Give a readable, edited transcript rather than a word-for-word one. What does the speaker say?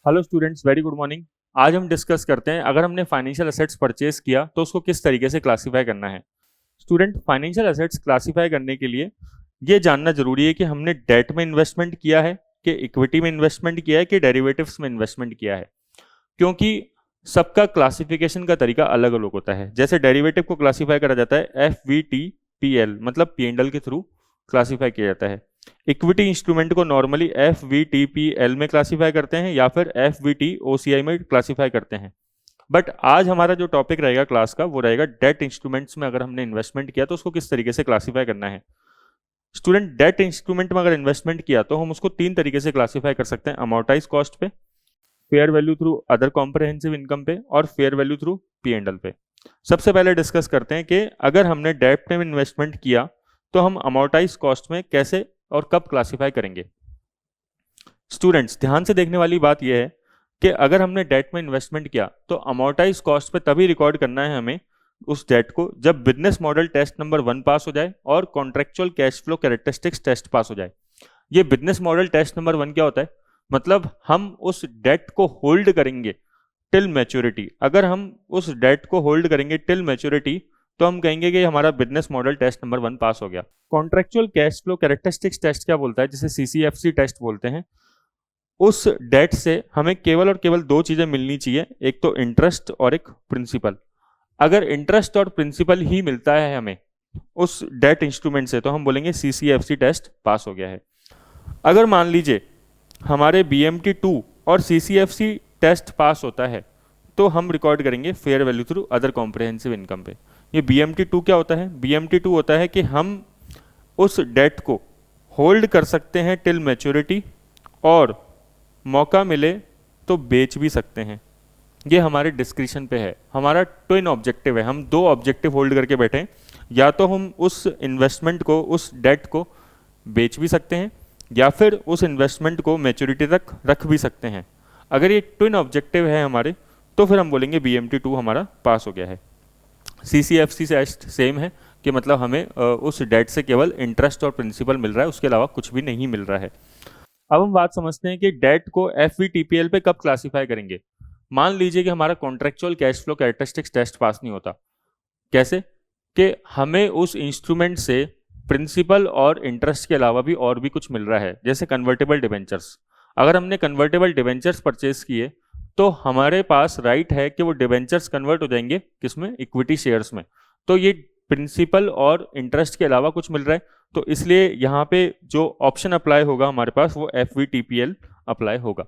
Hello students, very good morning. आज हम discuss करते हैं अगर हमने फाइनेंशियल एसेट्स परचेज किया तो उसको किस तरीके से क्लासिफाई करना है। स्टूडेंट, फाइनेंशियल एसेट्स क्लासिफाई करने के लिए ये जानना जरूरी है कि हमने डेट में इन्वेस्टमेंट किया है, कि इक्विटी में इन्वेस्टमेंट किया है, कि डेरिवेटिव्स में इन्वेस्टमेंट किया है। क्योंकि सबका क्लासिफिकेशन का तरीका अलग अलग होता है। जैसे डेरिवेटिव को क्लासिफाई करा जाता है FVTPL, मतलब P&L के थ्रू क्लासिफाई किया जाता है। इक्विटी इंस्ट्रूमेंट को नॉर्मली FVTPL में क्लासिफाई करते हैं या फिर FVTOCI में क्लासिफाई करते हैं। बट आज हमारा जो टॉपिक रहेगा क्लास का वो रहेगा डेट इंस्ट्रूमेंट्स में अगर हमने इन्वेस्टमेंट किया तो उसको किस तरीके से क्लासिफाई करना है। स्टूडेंट, डेट इंस्ट्रूमेंट में अगर इन्वेस्टमेंट किया तो हम उसको तीन तरीके से क्लासिफाई कर सकते हैं: अमोर्टाइज कॉस्ट पे, fair value through other comprehensive income पे, और फेयर वैल्यू थ्रू P&L पे। सबसे पहले डिस्कस करते हैं कि अगर हमने डेट में इन्वेस्टमेंट किया तो हम अमोर्टाइज कॉस्ट में कैसे और कब क्लासिफाई करेंगे। स्टूडेंट्स, ध्यान से देखने वाली बात यह है कि अगर हमने डेट में इन्वेस्टमेंट किया तो अमोर्टाइज कॉस्ट पे तभी रिकॉर्ड करना है हमें उस डेट को जब business model test number 1 pass हो जाए और contractual cash flow characteristics test pass हो जाए। ये बिजनेस मॉडल टेस्ट नंबर 1 क्या होता है? मतलब हम उस डेट को होल्ड करेंगे टिल मैच्योरिटी। अगर हम उस डेट को होल्ड करेंगे टिल मैच्योरिटी तो हम कहेंगे कि हमारा business model test number 1 pass हो गया। Contractual cash flow characteristics test क्या बोलता है, जिसे CCFC टेस्ट बोलते हैं। उस डेट से हमें केवल और केवल दो चीजें मिलनी चाहिए, एक तो इंटरेस्ट और एक प्रिंसिपल। अगर इंटरेस्ट और प्रिंसिपल ही मिलता है हमें उस डेट इंस्ट्रूमेंट से तो हम बोलेंगे CCFC टेस्ट पास हो गया है। अगर मान लीजिए हमारे BMT2 और CCFC टेस्ट पास होता है तो हम रिकॉर्ड करेंगे fair value through other comprehensive income पे। ये BMT2 क्या होता है? BMT2 होता है कि हम उस डेट को होल्ड कर सकते हैं टिल मैच्योरिटी और मौका मिले तो बेच भी सकते हैं। ये हमारे डिस्क्रिप्शन पे है। हमारा ट्विन ऑब्जेक्टिव है, हम दो ऑब्जेक्टिव होल्ड करके बैठे हैं। या तो हम उस इन्वेस्टमेंट को, उस डेट को बेच भी सकते हैं या फिर उस इन्वेस्टमेंट को मैच्योरिटी तक रख भी सकते हैं। अगर ये ट्विन ऑब्जेक्टिव है हमारे तो फिर हम बोलेंगे BMT2 हमारा पास हो गया है। CCFC टेस्ट सेम है कि मतलब हमें उस डेट से केवल इंटरेस्ट और प्रिंसिपल मिल रहा है, उसके अलावा कुछ भी नहीं मिल रहा है। अब हम बात समझते हैं कि डेट को FVTPL पे कब क्लासिफाई करेंगे। मान लीजिए कि हमारा contractual cash flow characteristics test pass नहीं होता। कैसे? कि हमें उस इंस्ट्रूमेंट से प्रिंसिपल और इंटरेस्ट के अलावा भी और भी कुछ मिल रहा है, जैसे कन्वर्टेबल डिबेंचर्स। अगर हमने कन्वर्टेबल डिबेंचर्स परचेज किए तो हमारे पास राइट है कि वो डिबेंचर्स कन्वर्ट हो जाएंगे किसमें? इक्विटी शेयर्स में। तो ये प्रिंसिपल और इंटरेस्ट के अलावा कुछ मिल रहा है, तो इसलिए यहाँ पे जो ऑप्शन अप्लाई होगा हमारे पास वो FVTPL अप्लाई होगा।